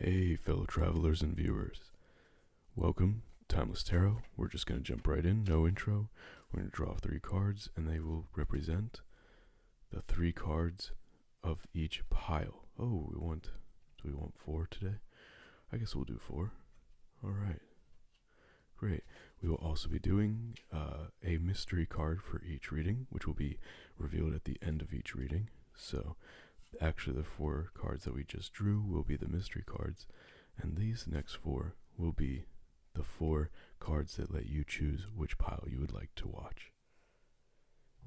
Hey, fellow travelers and viewers. Welcome, Timeless Tarot. We're just going to jump right in, no intro. We're going to draw 3 cards, and they will represent the 3 cards of each pile. Do we want 4 today? I guess we'll do 4. All right, great. We will also be doing a mystery card for each reading, which will be revealed at the end of each reading. So actually the 4 cards that we just drew will be the mystery cards, and these next 4 will be the 4 cards that let you choose which pile you would like to watch.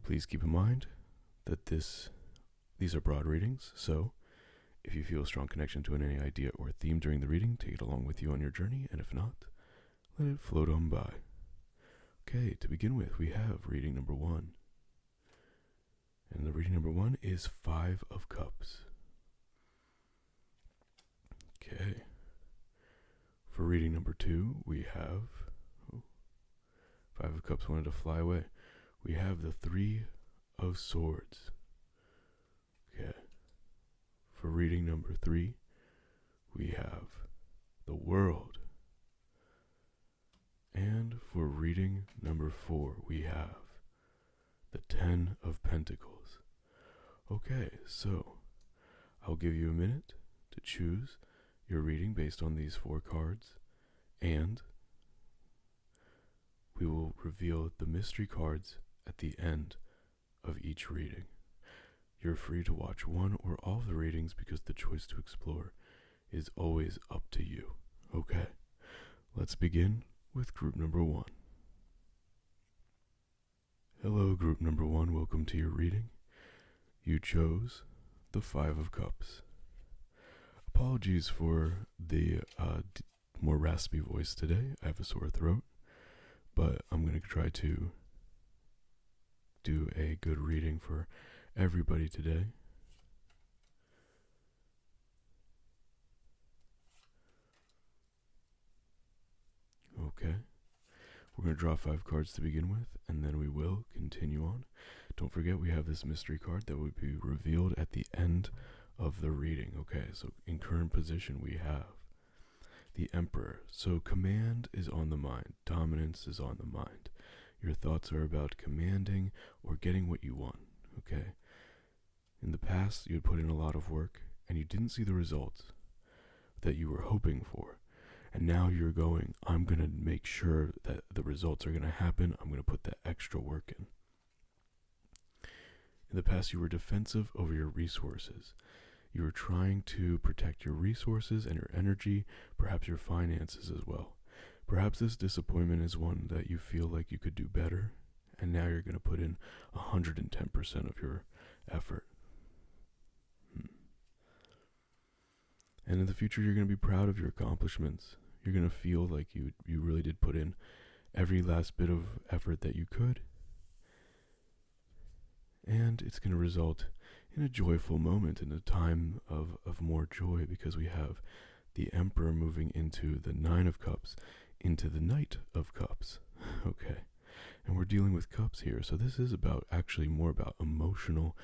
Please keep in mind that these are broad readings, so if you feel a strong connection to any idea or theme during the reading, take it along with you on your journey, and if not, let it float on by. Okay, to begin with, we have reading number 1. And the reading number 1 is 5 of Cups. Okay. For reading number 2, we have 5 of Cups wanted to fly away. We have the 3 of Swords. Okay. For reading number 3, we have the World. And for reading number 4, we have the 10 of Pentacles. Okay, so I'll give you a minute to choose your reading based on these 4 cards, and we will reveal the mystery cards at the end of each reading. You're free to watch one or all of the readings because the choice to explore is always up to you. Okay, let's begin with group number 1. Hello, group number 1. Welcome to your reading. You chose the 5 of Cups. Apologies for the more raspy voice today. I have a sore throat, but I'm going to try to do a good reading for everybody today. Okay. We're going to draw 5 cards to begin with, and then we will continue on. Don't forget we have this mystery card that will be revealed at the end of the reading. Okay, so in current position we have the Emperor. So command is on the mind. Dominance is on the mind. Your thoughts are about commanding or getting what you want. Okay. In the past, you had put in a lot of work, and you didn't see the results that you were hoping for. And now you're going, I'm going to make sure that the results are going to happen. I'm going to put that extra work in. In the past, you were defensive over your resources. You were trying to protect your resources and your energy, perhaps your finances as well. Perhaps this disappointment is one that you feel like you could do better, and now you're going to put in 110% of your effort. And in the future, you're going to be proud of your accomplishments. You're going to feel like you really did put in every last bit of effort that you could. And it's going to result in a joyful moment, in a time of more joy, because we have the Emperor moving into the 9 of Cups, into the Knight of Cups. Okay. And we're dealing with cups here. So this is actually more about emotional,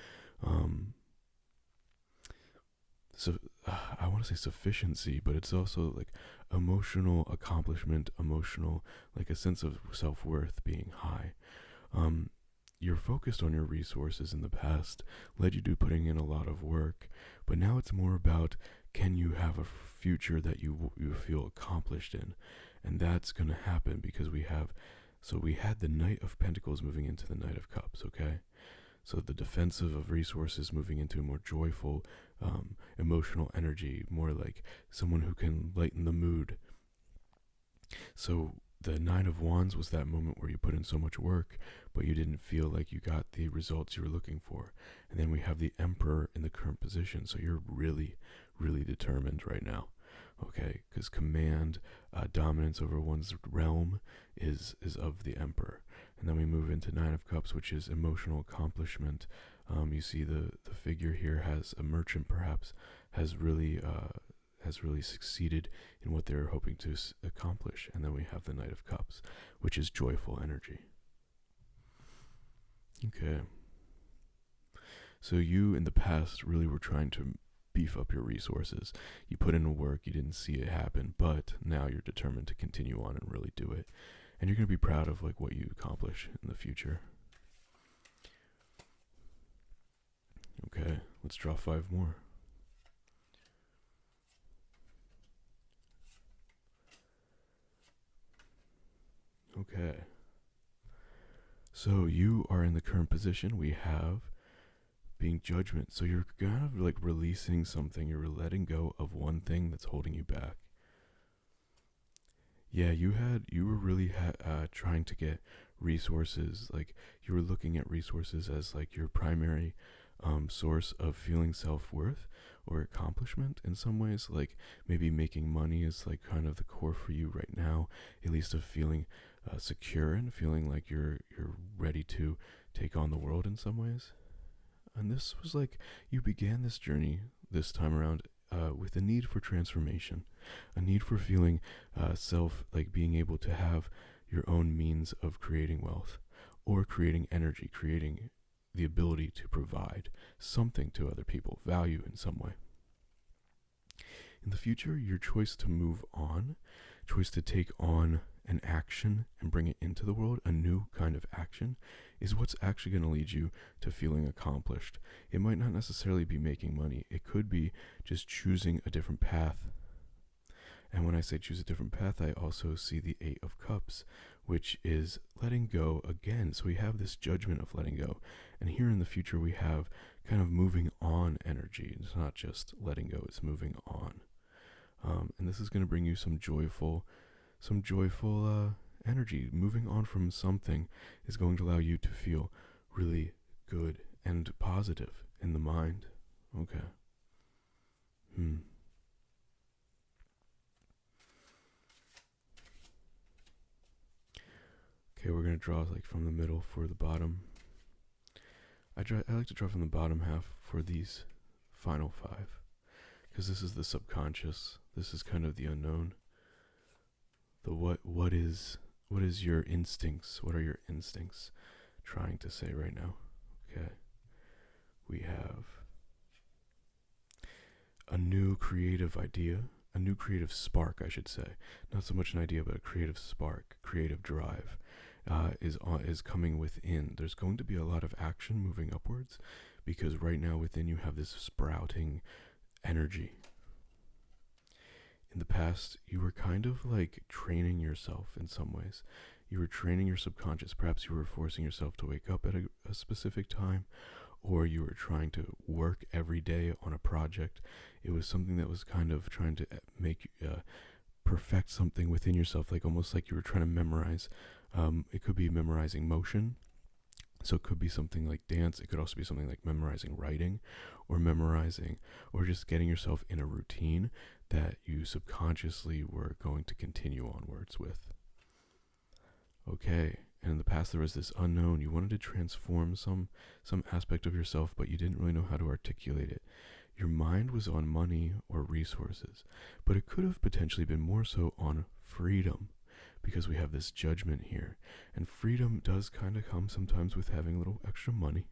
I want to say sufficiency, but it's also like emotional accomplishment, emotional, like a sense of self-worth being high. You're focused on your resources in the past, led you to putting in a lot of work, but now it's more about, can you have a future that you feel accomplished in? And that's going to happen because we had the Knight of Pentacles moving into the Knight of Cups, okay? So the defensive of resources moving into a more joyful, emotional energy, more like someone who can lighten the mood. So the 9 of Wands was that moment where you put in so much work, but you didn't feel like you got the results you were looking for. And then we have the Emperor in the current position, so you're really, really determined right now. Okay, because command, dominance over one's realm is of the Emperor. And then we move into 9 of Cups, which is emotional accomplishment. You see the figure here has a merchant, perhaps, has really succeeded in what they're hoping to accomplish. And then we have the Knight of Cups, which is joyful energy. Okay. So you in the past really were trying to beef up your resources. You put in work, you didn't see it happen, but now you're determined to continue on and really do it. And you're going to be proud of like what you accomplish in the future. Okay, let's draw 5 more. Okay. So you are in the current position. We have being judgment. So you're kind of like releasing something. You're letting go of one thing that's holding you back. Yeah, you were really trying to get resources. Like you were looking at resources as like your primary source of feeling self-worth or accomplishment in some ways. Like maybe making money is like kind of the core for you right now, at least of feeling secure and feeling like you're ready to take on the world in some ways. And this was like you began this journey this time around with a need for transformation, a need for feeling like being able to have your own means of creating wealth or creating energy, creating the ability to provide something to other people, value in some way. In the future, your choice to move on, choice to take on an action and bring it into the world, a new kind of action, is what's actually going to lead you to feeling accomplished. It might not necessarily be making money. It could be just choosing a different path. And when I say choose a different path, I also see the 8 of Cups, which is letting go again. So we have this judgment of letting go. And here in the future, we have kind of moving on energy. It's not just letting go, it's moving on. And this is going to bring you some joyful energy. Moving on from something is going to allow you to feel really good and positive in the mind. Okay. Okay, we're going to draw like from the middle for the bottom. I like to draw from the bottom half for these final 5, because this is the subconscious. This is kind of the unknown. The what is your instincts? What are your instincts trying to say right now? Okay. We have a new creative idea, a new creative spark, I should say. Not so much an idea, but a creative spark, creative drive is coming within. There's going to be a lot of action moving upwards, because right now within you have this sprouting energy. In the past, you were kind of like training yourself in some ways. You were training your subconscious. Perhaps you were forcing yourself to wake up at a specific time, or you were trying to work every day on a project. It was something that was kind of trying to make perfect something within yourself, like almost like you were trying to memorize. It could be memorizing motion. So it could be something like dance. It could also be something like memorizing writing, or just getting yourself in a routine that you subconsciously were going to continue onwards with. Okay, and in the past there was this unknown. You wanted to transform some aspect of yourself, but you didn't really know how to articulate it. Your mind was on money or resources, but it could have potentially been more so on freedom, because we have this judgment here. And freedom does kind of come sometimes with having a little extra money.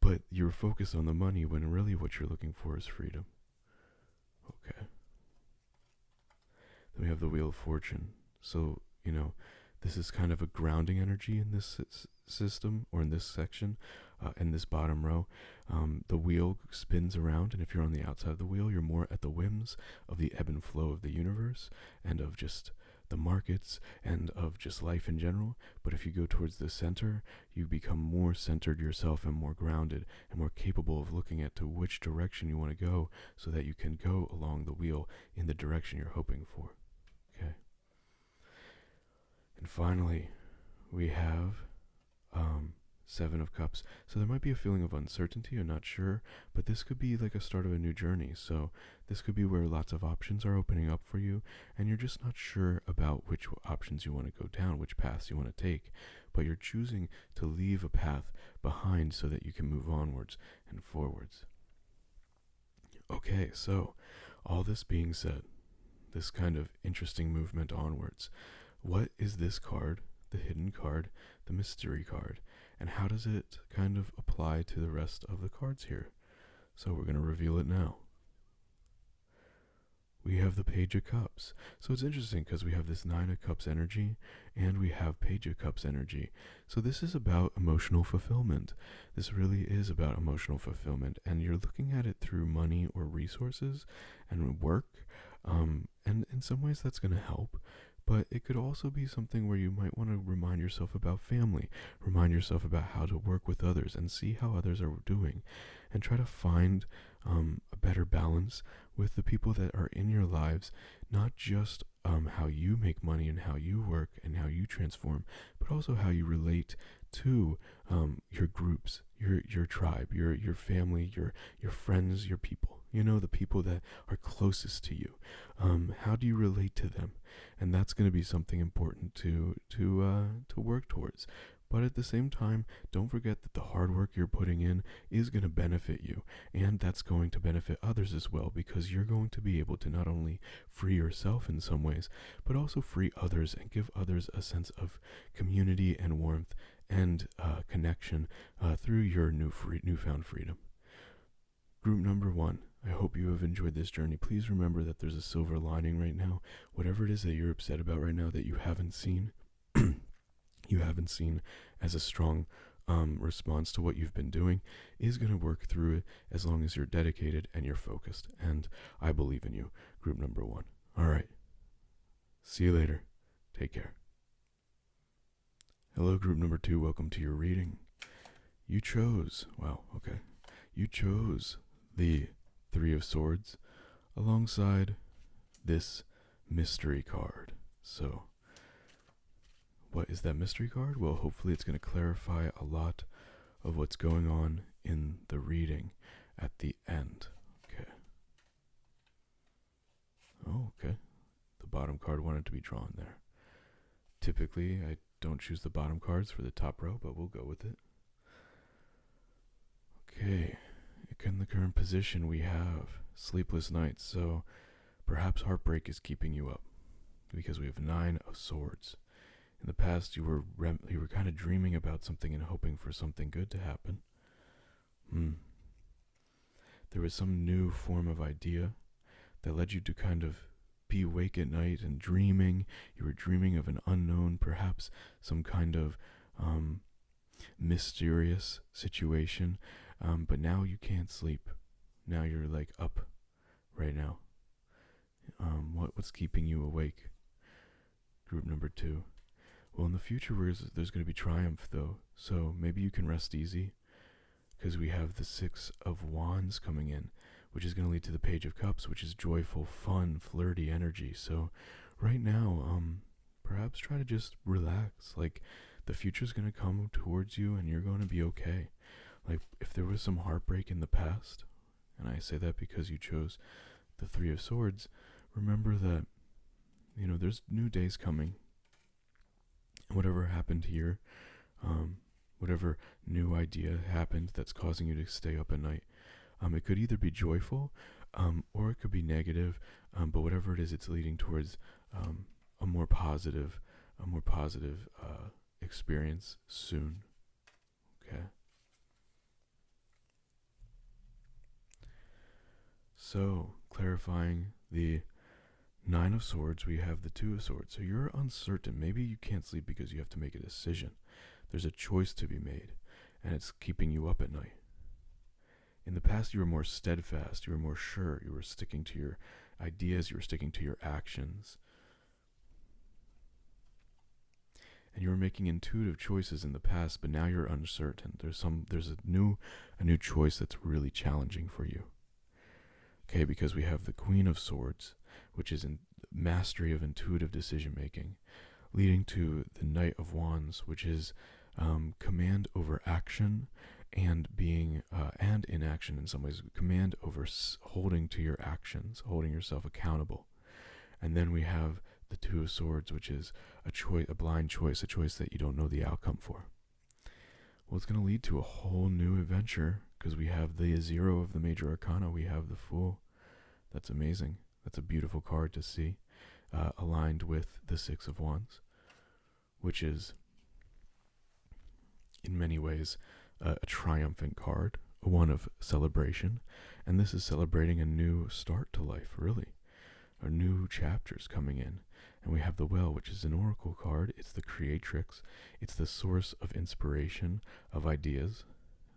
But you're focused on the money when really what you're looking for is freedom. Okay. Then we have the Wheel of Fortune. So, this is kind of a grounding energy in this system, or in this section, in this bottom row. The wheel spins around, and if you're on the outside of the wheel, you're more at the whims of the ebb and flow of the universe and of just the markets and of just life in general. But if you go towards the center, you become more centered yourself and more grounded and more capable of looking at to which direction you want to go, so that you can go along the wheel in the direction you're hoping for. Okay. And finally, we have 7 of Cups. So there might be a feeling of uncertainty or not sure, but this could be like a start of a new journey. So this could be where lots of options are opening up for you, and you're just not sure about which options you want to go down, which paths you want to take, but you're choosing to leave a path behind so that you can move onwards and forwards. Okay, so all this being said, this kind of interesting movement onwards, what is this card, the hidden card, the mystery card, and how does it kind of apply to the rest of the cards here? So we're going to reveal it now. We have the Page of Cups. So it's interesting because we have this Nine of Cups energy and we have Page of Cups energy. So this is about emotional fulfillment. This really is about emotional fulfillment. And you're looking at it through money or resources and work. And in some ways that's going to help. But it could also be something where you might want to remind yourself about family, remind yourself about how to work with others and see how others are doing, and try to find a better balance with the people that are in your lives, not just how you make money and how you work and how you transform, but also how you relate to your groups, your tribe, your family, your friends, your people. You know, the people that are closest to you. How do you relate to them? And that's going to be something important to work towards. But at the same time, don't forget that the hard work you're putting in is going to benefit you, and that's going to benefit others as well, because you're going to be able to not only free yourself in some ways, but also free others and give others a sense of community and warmth and connection through your newfound freedom. Group number 1. I hope you have enjoyed this journey. Please remember that there's a silver lining right now. Whatever it is that you're upset about right now that you haven't seen, as a strong response to what you've been doing, is going to work through it as long as you're dedicated and you're focused. And I believe in you, group number 1. All right. See you later. Take care. Hello, group number 2. Welcome to your reading. You chose the Three of Swords alongside this mystery card. So, what is that mystery card? Well, hopefully it's going to clarify a lot of what's going on in the reading at the end. Okay. Oh, okay. The bottom card wanted to be drawn there. Typically, I don't choose the bottom cards for the top row, but we'll go with it. Okay. In the current position, we have sleepless nights, so perhaps heartbreak is keeping you up, because we have 9 of Swords. In the past, you were kind of dreaming about something and hoping for something good to happen. There was some new form of idea that led you to kind of be awake at night and dreaming. You were dreaming of an unknown, perhaps some kind of mysterious situation. But now you can't sleep. Now you're like up right now. What's keeping you awake? Group number 2. Well, in the future, there's going to be triumph, though. So maybe you can rest easy, because we have the 6 of Wands coming in, which is going to lead to the Page of Cups, which is joyful, fun, flirty energy. So right now, perhaps try to just relax. Like, the future's going to come towards you, and you're going to be okay. Like, if there was some heartbreak in the past, and I say that because you chose the 3 of Swords, remember that, there's new days coming. Whatever happened here, whatever new idea happened that's causing you to stay up at night, it could either be joyful, or it could be negative, but whatever it is, it's leading towards a more positive experience soon. Okay. So, clarifying the 9 of Swords, we have the 2 of Swords. So you're uncertain. Maybe you can't sleep because you have to make a decision. There's a choice to be made, and it's keeping you up at night. In the past, you were more steadfast. You were more sure. You were sticking to your ideas. You were sticking to your actions. And you were making intuitive choices in the past, but now you're uncertain. There's a new choice that's really challenging for you. Okay, because we have the Queen of Swords, which is in mastery of intuitive decision making, leading to the Knight of Wands, which is command over action and being and inaction in some ways, command over holding to your actions, holding yourself accountable. And then we have the 2 of Swords, which is a blind choice, a choice that you don't know the outcome for. Well, it's going to lead to a whole new adventure, because we have the 0 of the major arcana. We have the Fool. That's amazing. That's a beautiful card to see, aligned with the 6 of Wands, which is, in many ways, a triumphant card. one of celebration, and this is celebrating a new start to life, really. Our new chapters coming in. And we have the Well, which is an oracle card. It's the creatrix. It's the source of inspiration, of ideas,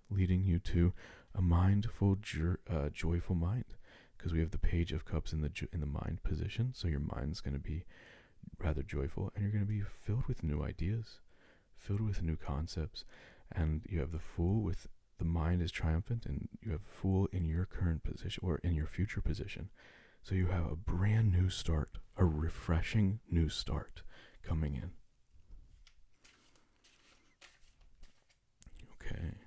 leading you to a mindful, joyful mind. Because we have the Page of Cups in the mind position, so your mind's going to be rather joyful, and you're going to be filled with new ideas, filled with new concepts. And you have the Fool with the mind is triumphant, and you have Fool in your current position or in your future position. So you have a brand new start, a refreshing new start coming in. Okay.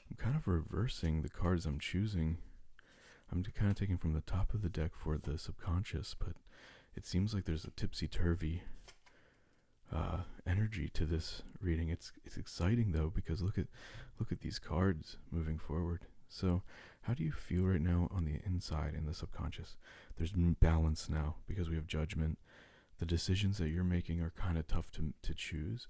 I'm kind of reversing the cards I'm choosing. I'm kind of taking from the top of the deck for the subconscious, but it seems like there's a tipsy-turvy energy to this reading. It's exciting though, because look at these cards moving forward. So how do you feel right now on the inside in the subconscious? There's balance now because we have Judgment. The decisions that you're making are kind of tough to choose,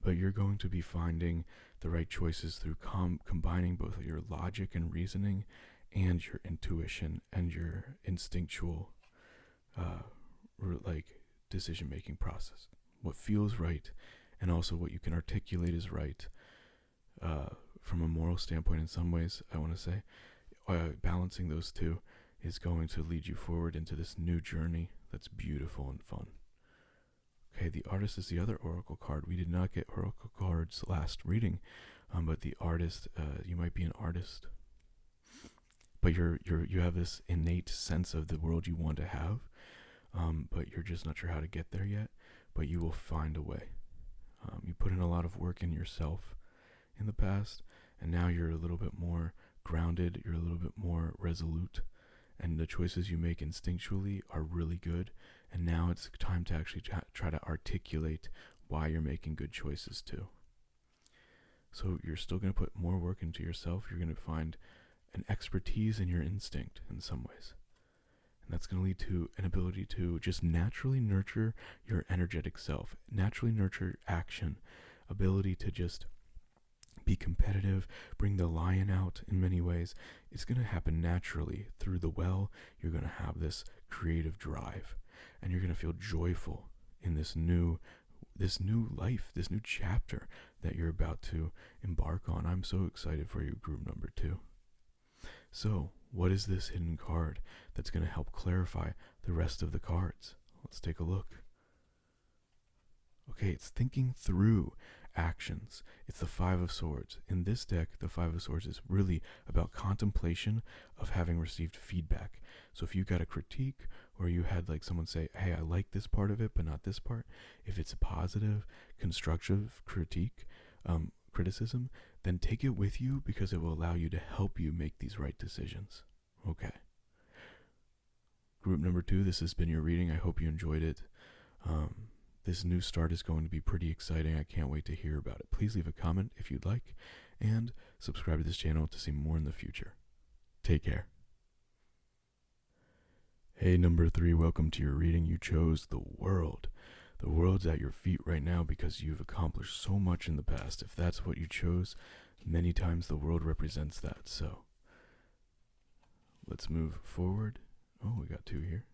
but you're going to be finding the right choices through combining both your logic and reasoning and your intuition and your instinctual decision-making process. What feels right and also what you can articulate is right from a moral standpoint in some ways, I want to say. Balancing those two is going to lead you forward into this new journey that's beautiful and fun. Okay, the Artist is the other oracle card. We did not get oracle cards last reading, but the Artist, you might be an artist, but you have this innate sense of the world you want to have, but you're just not sure how to get there yet, but you will find a way. You put in a lot of work in yourself in the past, and now you're a little bit more grounded, you're a little bit more resolute, and the choices you make instinctually are really good, and now it's time to actually try to articulate why you're making good choices too. So you're still going to put more work into yourself. You're going to find an expertise in your instinct in some ways. And that's going to lead to an ability to just naturally nurture your energetic self, naturally nurture action, ability to just be competitive, bring the lion out in many ways. It's going to happen naturally through the Well. You're going to have this creative drive, and you're going to feel joyful in this new life, this new chapter that you're about to embark on. I'm so excited for you, group number 2. So, what is this hidden card that's going to help clarify the rest of the cards? Let's take a look. Okay, it's thinking through actions. It's the Five of Swords. In this deck, the Five of Swords is really about contemplation of having received feedback. So if you got a critique, or you had like someone say, hey, I like this part of it, but not this part, if it's a positive, constructive criticism, then take it with you, because it will allow you to help you make these right decisions. Okay. Group number 2, this has been your reading. I hope you enjoyed it. This new start is going to be pretty exciting. I can't wait to hear about it. Please leave a comment if you'd like, and subscribe to this channel to see more in the future. Take care. Hey, number 3, welcome to your reading. You chose the world. The world's at your feet right now because you've accomplished so much in the past. If that's what you chose, many times the world represents that. So let's move forward. Oh, we got 2 here.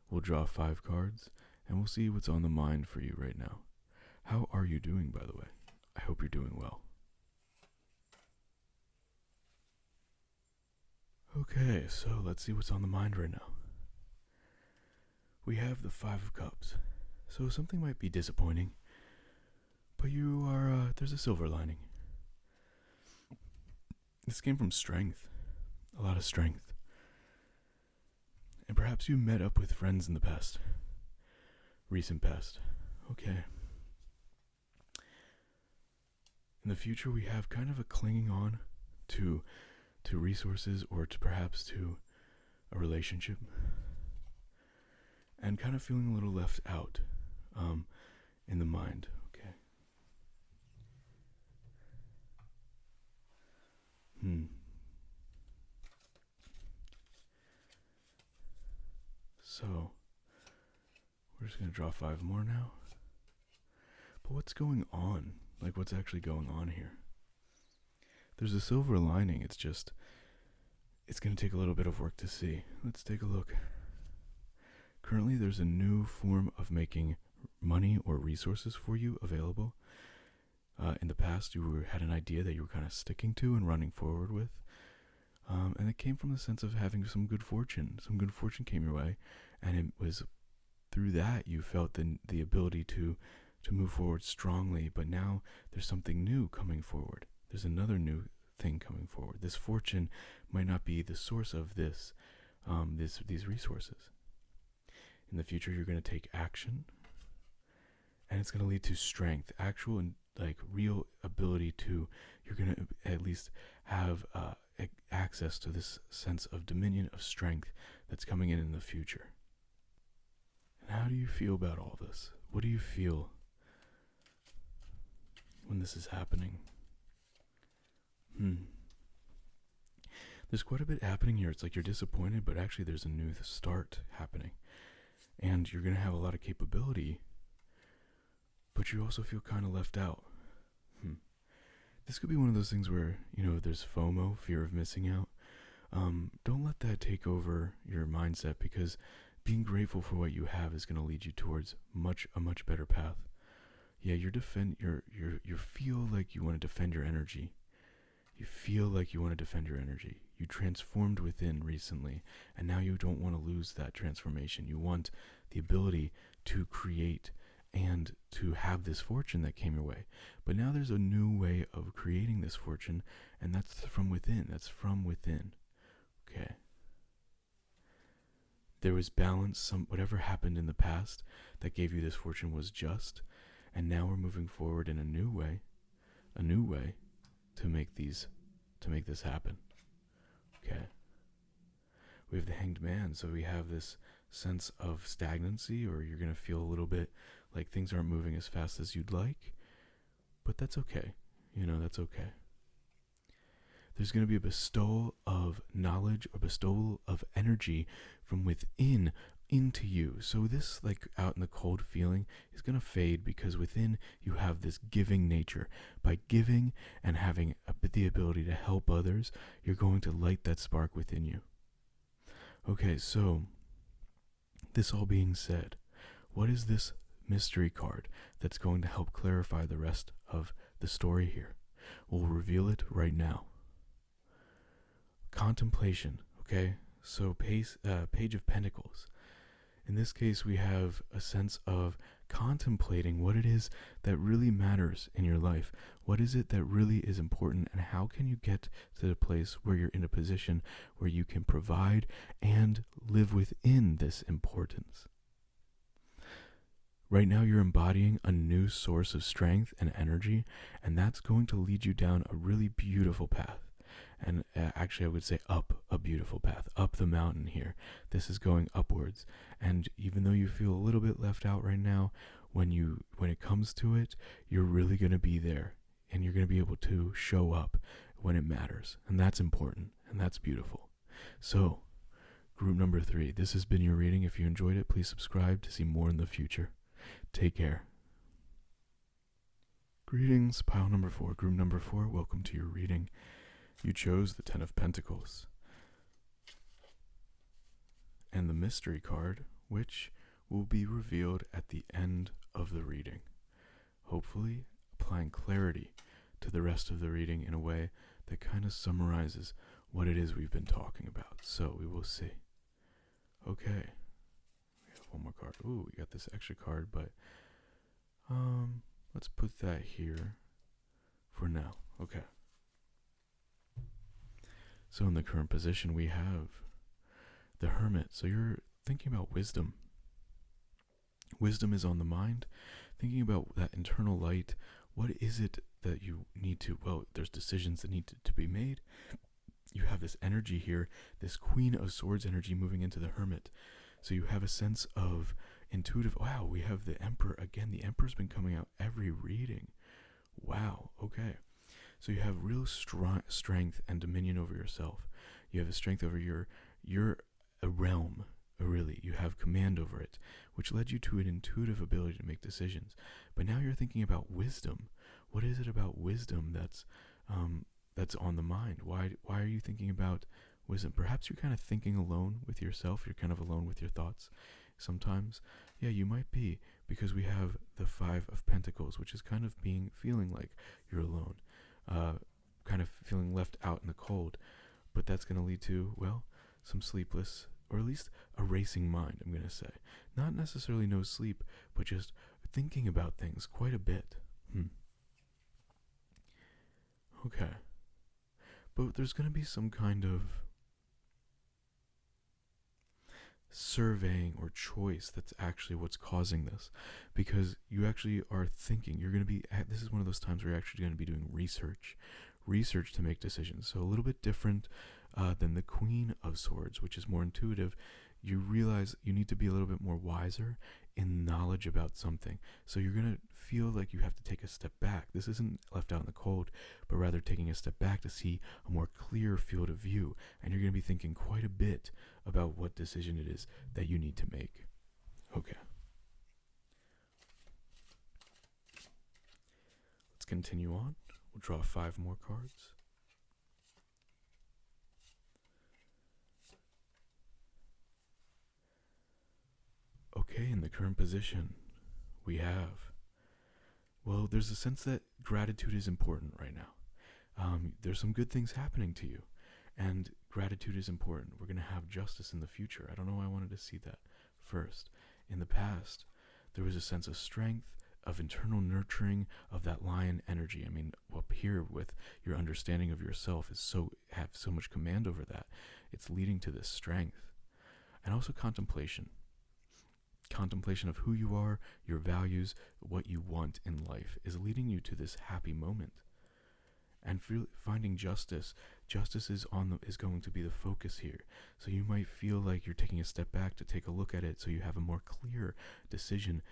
We'll draw 5 cards, and we'll see what's on the mind for you right now. How are you doing, by the way? I hope you're doing well. Okay, so let's see what's on the mind right now. We have the 5 of Cups. So something might be disappointing, but you are, there's a silver lining. This came from strength, a lot of strength. And perhaps you met up with friends in the past, recent past. Okay. In the future, we have kind of a clinging on to resources, or to perhaps to a relationship, and kind of feeling a little left out in the mind. Okay. So we're just going to draw 5 more now. But what's going on? Like, what's actually going on here? there's a silver lining. It's just, it's going to take a little bit of work to see. Let's take a look. Currently, there's a new form of making money or resources for you available. In the past, you had an idea that you were kind of sticking to and running forward with. And it came from the sense of having some good fortune. Some good fortune came your way, and it was through that you felt the ability to move forward strongly. But now there's something new coming forward. There's another new thing coming forward. This fortune might not be the source of these resources. In the future, you're going to take action, and it's going to lead to strength, actual and real ability to. You're going to at least have access to this sense of dominion of strength that's coming in the future. And how do you feel about all this? What do you feel when this is happening? There's quite a bit happening here. It's like you're disappointed, but actually there's a new start happening. And you're going to have a lot of capability, but you also feel kind of left out. This could be one of those things where, there's FOMO, fear of missing out. Don't let that take over your mindset, because being grateful for what you have is going to lead you towards a much better path. Yeah, you feel like you want to defend your energy. You feel like you want to defend your energy. You transformed within recently, and now you don't want to lose that transformation. You want the ability to create and to have this fortune that came your way. But now there's a new way of creating this fortune, and that's from within. Okay. There was balance. Whatever happened in the past that gave you this fortune was just, and now we're moving forward in a new way to make this happen. Okay. We have the Hanged Man, so we have this sense of stagnancy, or you're going to feel a little bit like things aren't moving as fast as you'd like, but that's okay. That's okay. There's going to be a bestowal of knowledge, a bestowal of energy from within into you. So this out in the cold feeling is going to fade, because within you have this giving nature. By giving and having the ability to help others, you're going to light that spark within you. Okay, so this all being said, what is this mystery card that's going to help clarify the rest of the story here? We'll reveal it right now. Contemplation, okay? So Page of Pentacles. In this case, we have a sense of contemplating what it is that really matters in your life. What is it that really is important, and how can you get to the place where you're in a position where you can provide and live within this importance? Right now, you're embodying a new source of strength and energy, and that's going to lead you down a really beautiful path. And actually, I would say up a beautiful path, up the mountain here. This is going upwards. And even though you feel a little bit left out right now, when it comes to it, you're really going to be there. And you're going to be able to show up when it matters. And that's important. And that's beautiful. So, group number 3. This has been your reading. If you enjoyed it, please subscribe to see more in the future. Take care. Greetings, pile number 4. Group number 4, welcome to your reading. You chose the 10 of Pentacles and the mystery card, which will be revealed at the end of the reading, hopefully applying clarity to the rest of the reading in a way that kind of summarizes what it is we've been talking about. So we will see. Okay, we have one more card. Ooh, we got this extra card, but let's put that here for now. Okay. So in the current position, we have the Hermit. So you're thinking about wisdom. Wisdom is on the mind. Thinking about that internal light. What is it that you need to, there's decisions that need to be made. You have this energy here, this Queen of Swords energy moving into the Hermit. So you have a sense of intuitive, wow, we have the Emperor. Again, the Emperor's been coming out every reading. Wow, okay. So you have real strength and dominion over yourself. You have a strength over your realm, really. You have command over it, which led you to an intuitive ability to make decisions. But now you're thinking about wisdom. What is it about wisdom that's that's on the mind? Why are you thinking about wisdom? Perhaps you're kind of thinking alone with yourself. You're kind of alone with your thoughts sometimes. Yeah, you might be, because we have the Five of Pentacles, which is kind of feeling like you're alone, kind of feeling left out in the cold. But that's going to lead to, well, some sleepless, or at least a racing mind, I'm going to say. Not necessarily no sleep, but just thinking about things quite a bit. Okay. But there's going to be some kind of surveying or choice that's actually what's causing this, because you actually are thinking. This is one of those times where you're actually going to be doing research to make decisions. So a little bit different than the Queen of Swords, which is more intuitive. You realize you need to be a little bit more wiser in knowledge about something. So you're going to feel like you have to take a step back. This isn't left out in the cold, but rather taking a step back to see a more clear field of view. And you're going to be thinking quite a bit about what decision it is that you need to make. Okay. Let's continue on. We'll draw 5 more cards. Okay, in the current position, we have, well, there's a sense that gratitude is important right now. There's some good things happening to you, and gratitude is important. We're going to have justice in the future. I don't know why I wanted to see that first. In the past, there was a sense of strength, of internal nurturing, of that lion energy. I mean, up here with your understanding of yourself have so much command over that. It's leading to this strength. And also contemplation of who you are, your values, what you want in life is leading you to this happy moment. And finding justice is going to be the focus here. So you might feel like you're taking a step back to take a look at it, so you have a more clear decision,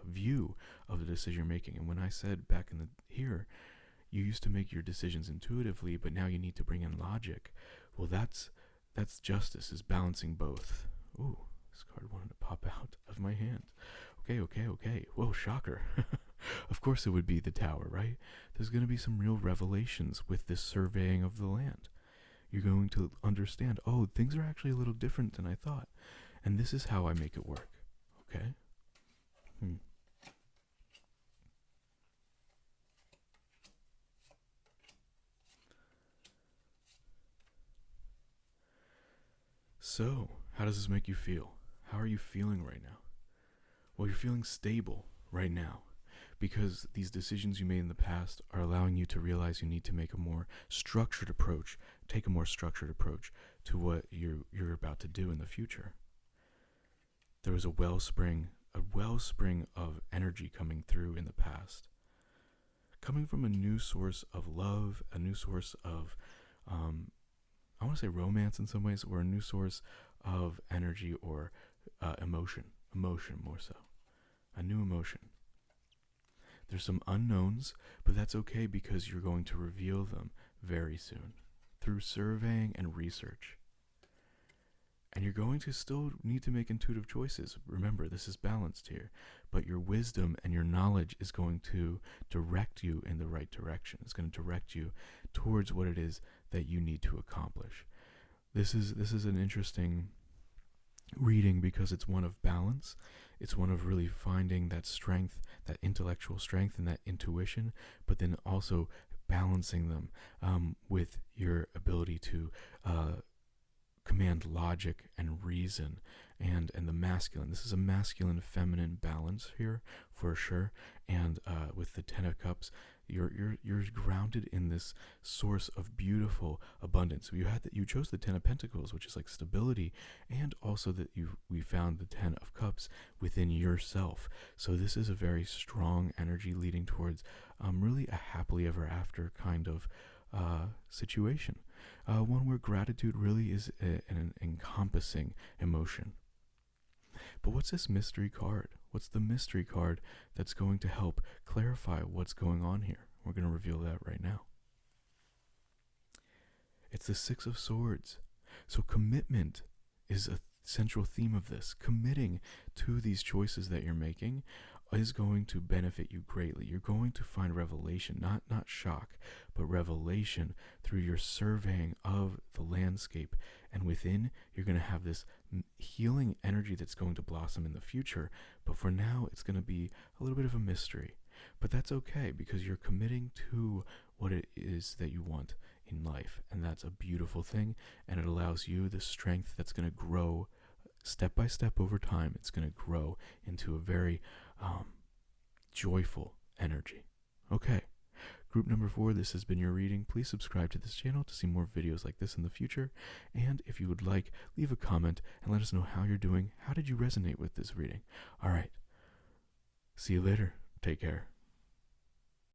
view of the decision you're making. And when I said back in here, you used to make your decisions intuitively, but now you need to bring in logic. Well, that's justice, is balancing both. Ooh. This card wanted to pop out of my hand. Okay. Whoa, shocker. Of course it would be the Tower, right? There's going to be some real revelations with this surveying of the land. You're going to understand, oh, things are actually a little different than I thought. And this is how I make it work. Okay? So, how does this make you feel? How are you feeling right now? Well, you're feeling stable right now, because these decisions you made in the past are allowing you to realize you need to make a more structured approach, take a more structured approach to what you're about to do in the future. There was a wellspring of energy coming through in the past, coming from a new source of love, a new source of, I want to say romance in some ways, or a new source of energy or emotion more so, a new emotion. There's some unknowns, but that's okay, because you're going to reveal them very soon through surveying and research. And you're going to still need to make intuitive choices. Remember, this is balanced here, but your wisdom and your knowledge is going to direct you in the right direction. It's going to direct you towards what it is that you need to accomplish. This is an interesting reading, because it's one of balance. It's one of really finding that strength, that intellectual strength and that intuition, but then also balancing them with your ability to command logic and reason and the masculine. This is a masculine feminine balance here for sure. And with the 10 of Cups, you're grounded in this source of beautiful abundance. So you chose the 10 of Pentacles, which is like stability, and also that we found the 10 of Cups within yourself. So this is a very strong energy leading towards really a happily ever after kind of situation. One where gratitude really is an encompassing emotion. But what's this mystery card? What's the mystery card that's going to help clarify what's going on here? We're going to reveal that right now. It's the 6 of Swords. So commitment is a central theme of this. Committing to these choices that you're making is going to benefit you greatly. You're going to find revelation, not shock, but revelation through your surveying of the landscape. And within, you're going to have this healing energy that's going to blossom in the future. But for now, it's going to be a little bit of a mystery. But that's okay, because you're committing to what it is that you want in life. And that's a beautiful thing. And it allows you the strength that's going to grow step by step over time. It's going to grow into a very joyful energy. Okay. Group number 4, this has been your reading. Please subscribe to this channel to see more videos like this in the future. And if you would like, leave a comment and let us know how you're doing. How did you resonate with this reading? All right. See you later. Take care.